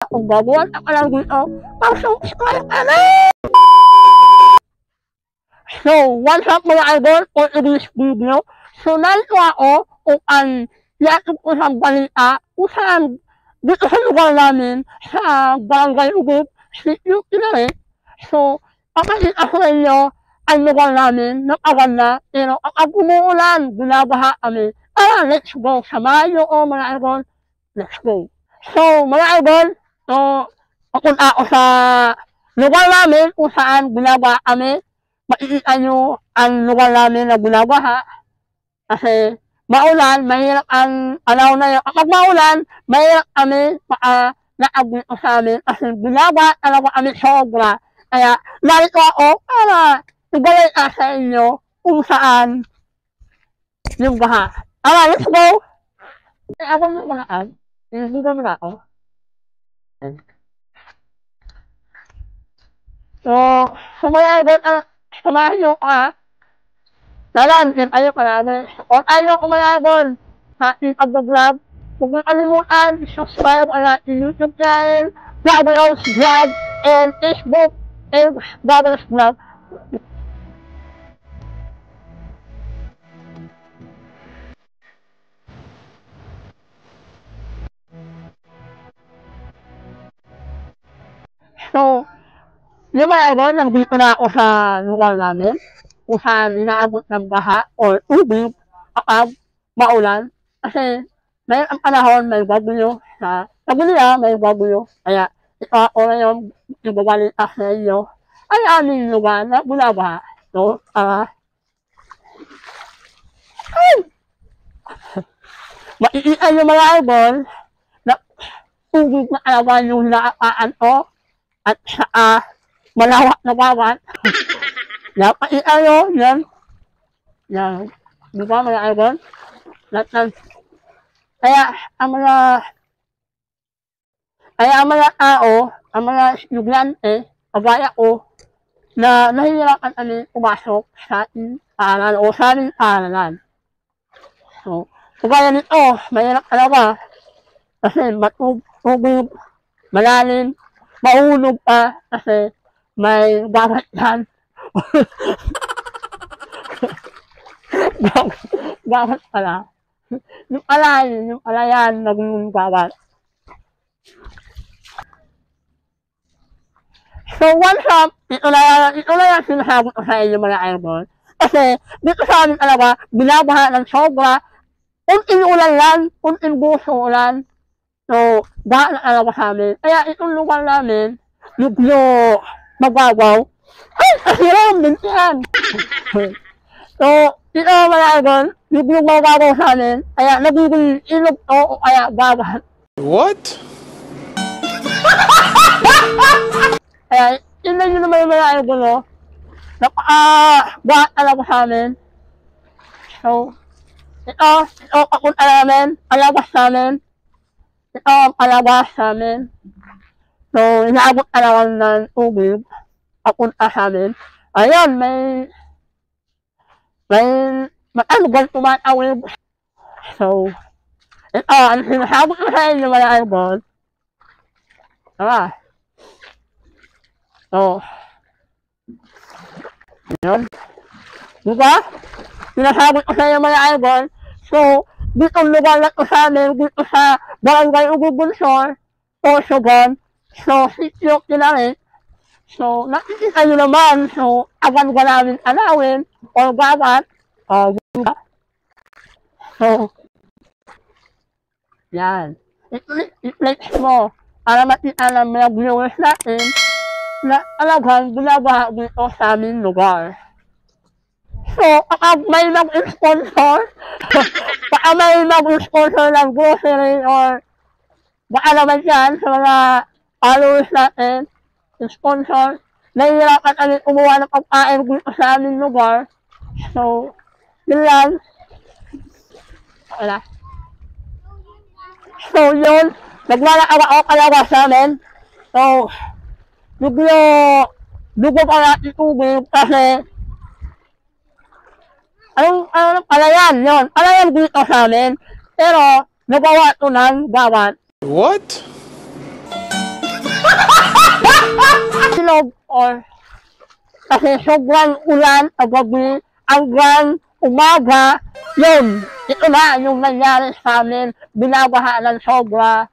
Kung gagawa ka lang dito, mag-subscribe ka na! So, what's up mga idol for this video? So, narito ako kung ang yatong ko sa balita kung saan dito sa lugar namin sa Barangay Ugub, Sitio Kinarit. So, papakita ko sa inyo ang lugar namin ng aganda, pero kapag umuulan, binabaha kami. Let's go! Samahan nyo ko mga idol. Let's go! So, mga idol, so, papunta ako sa lugar namin kung saan binabaha kami. Makikita nyo ang lugar namin na binabaha. Kasi maulan, mahirap ang alaw na yun. Kapag maulan, mahirap kami naabot sa amin. Kasi binabaha talaga kami sobra. Kaya narito ako para ibalita sa inyo kung saan yung baha. Let's go! Ako mo makaan. Hindi ko muna ako. So, sumaya agad samahan nyo ka. Dalan, din tayo parami. O tayo kumayabon sa ating pag-vlog. Huwag mo kalimutan, subscribe ang ating YouTube channel, Babalos Vlog, and Facebook, and Babalos Vlog. So, yung mga idol, nandito na ako sa lugar namin, kung saan inaabot ng baha o tubig kapag maulan. Kasi may ang panahon, may bagyo sa Tagiliya, may bagyo. Kaya ito ako ngayon, ibabalita sa inyo ay aming lugar na binabaha. So, makikita nyo mga idol na tubig na alaman yung nakapaan ko at malawak na bawat. Nakakita nyo, yan. Yan. Di ba mga idol? Kaya ang mga tao, ang mga estudyante, kagaya ko, na nahihirapan kami pumasok sa ating paaralan o sa aming paaralan. So, kagaya nito, mahirap talaga. Kasi matubig, malalim, mahulog pa kasi may dagat yan. Dagat pala. Yung alayan, naging dagat. So, what's up? Ito na yan sinasabi ko sa inyo mga idol. Kasi, dito sa amin talaga, binabaha ng sobra. Kunting ulan lang, kunting buso ulan. So, baha na talaga sa amin. Kaya itong lugar namin, medyo mababaw. Ay, asiram din yan. So, ito mga idol, medyo mababaw sa amin. Kaya nagiging ilog to o kaya babat. What? Kaya, yun lang yun naman yung mga idol, no? Napaka-bahat talaga sa amin. So, ito papunta namin, palabas namin. Ito ang palabas namin. So, inaabot talaga ng tubig, papunta sa amin. Ayun, may lugar tumatawid. So, ito, ang sinasabi ko sa inyo mga idol. So, yun. Diba? Sinasabi ko sa inyo mga idol. So, dito lugar na ito sa amin, dito sa Barangay Ugub Bunsor, Sorsogon, so, Sitio Kinarit. So, nakikita nyo naman, so, agad ka namin alawin, o babat, o diba? So, yan. I-flex mo, para makita ng mga viewers natin, na talagang binabaha dito sa aming lugar. So, kapag may mag-sponsor, baka may mag-sponsor ng grocery or baka naman yan sa mga followers natin, sponsor, nahihirapan kami kumuha ng pagkain dito sa aming lugar. So, yun lang. Wala. So, yun. Naglalakad ako kalawa sa amin. So, dugo pa natin tubig kasi anong palayan yun? Palayan dito sa amin. Pero, nagawa ito ng bawat. What? sunog or kasi sobrang ulan sa gabi hanggang umaga, yun, ito na yung nangyari sa amin, binabaha ng sobra.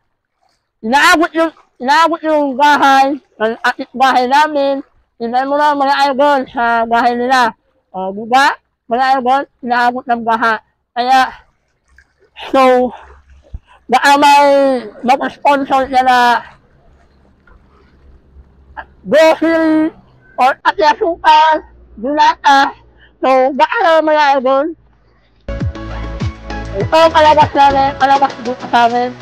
Inaabot yung bahay, ng ating bahay namin, tingnan mo na mga idol sa bahay nila. O, diba? Mga idol, inaabot ng baha. Kaya, so, baka may mag-sponsor niya na grocery or atyasukan, binata. So, baka mga idol, ito ang kalabas dito sa amin.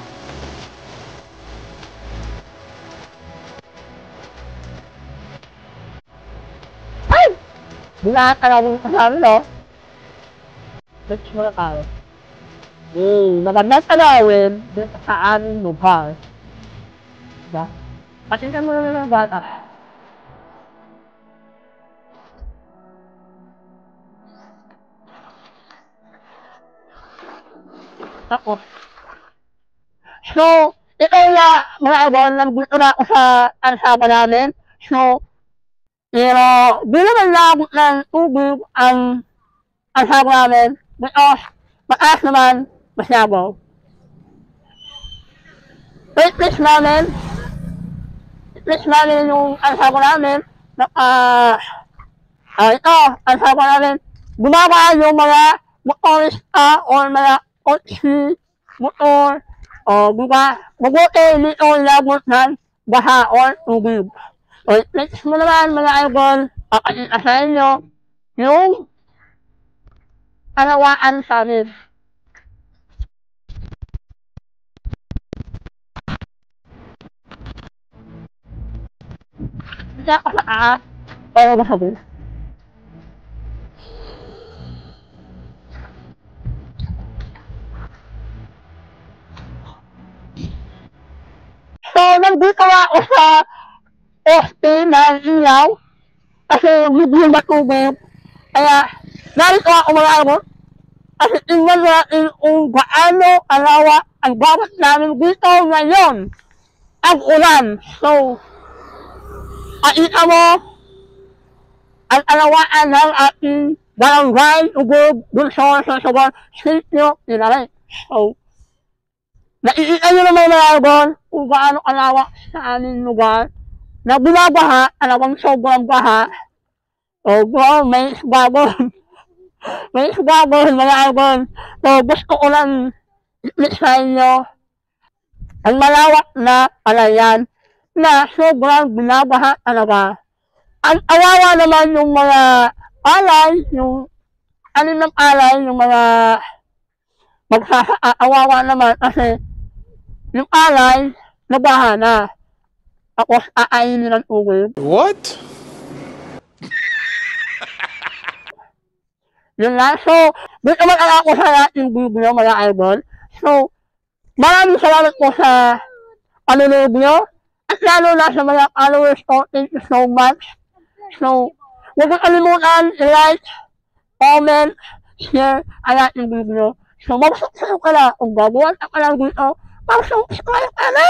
Ay! Binata namin sa amin, no? Let's mo na kayo. Magandang tanawin dito sa aming lugar. Diba? Patikan mo na ng bata. Tapos, so, ito na mga ibon, nandito na ako sa ansama namin. So, bilang nalabot ng tubig ang ansama namin because mataas naman masyado. Waitlist namin yung ansama namin. Ito, ansama namin. Bumaba yung mga motorista or mga kotse, motor, o diba, mabuti dito ilabot ng baha or tubig. So, next mo naman mga idol, pakakita sa inyo yung kalawaan sa amin. Hindi ako sa taas, pero masabi. So, nandito ako sa poste ng ilaw kasi biglang matubig. Kaya, narito ako mga idol kasi tingnan natin kung gaano kalawak ang bawat namin dito ngayon ang ulan. So, makita mo ang kalawaan ng ating barangay, Ugog, Bulsor, Sorsogon, Sitio, Pinare. So, nakikita nyo naman mga idol kung gaano kalawak sa aming lugar na binabaha, alawang sobrang baha. O, bro, may isbabon. May isbabon mga idol. So, gusto ko lang i-click sa inyo ang malawak na palayan na sobrang binabaha talaga. Ang awawa naman yung mga alay, yung anim ng alay, yung mga awawa naman kasi yung alay, nabaha na. Tapos aayin ng tubig. What? Yun lang. So, dito mag-alala ko sa ating video mga idol. So, maraming salamat po sa panunood nyo. At lalo na sa mga followers ko, thank you so much. So, huwag mo kalimutan i-like, comment, share ang ating video. So, mag-subscribe ka na kung gagawa ka lang dito. Mag-subscribe ka na!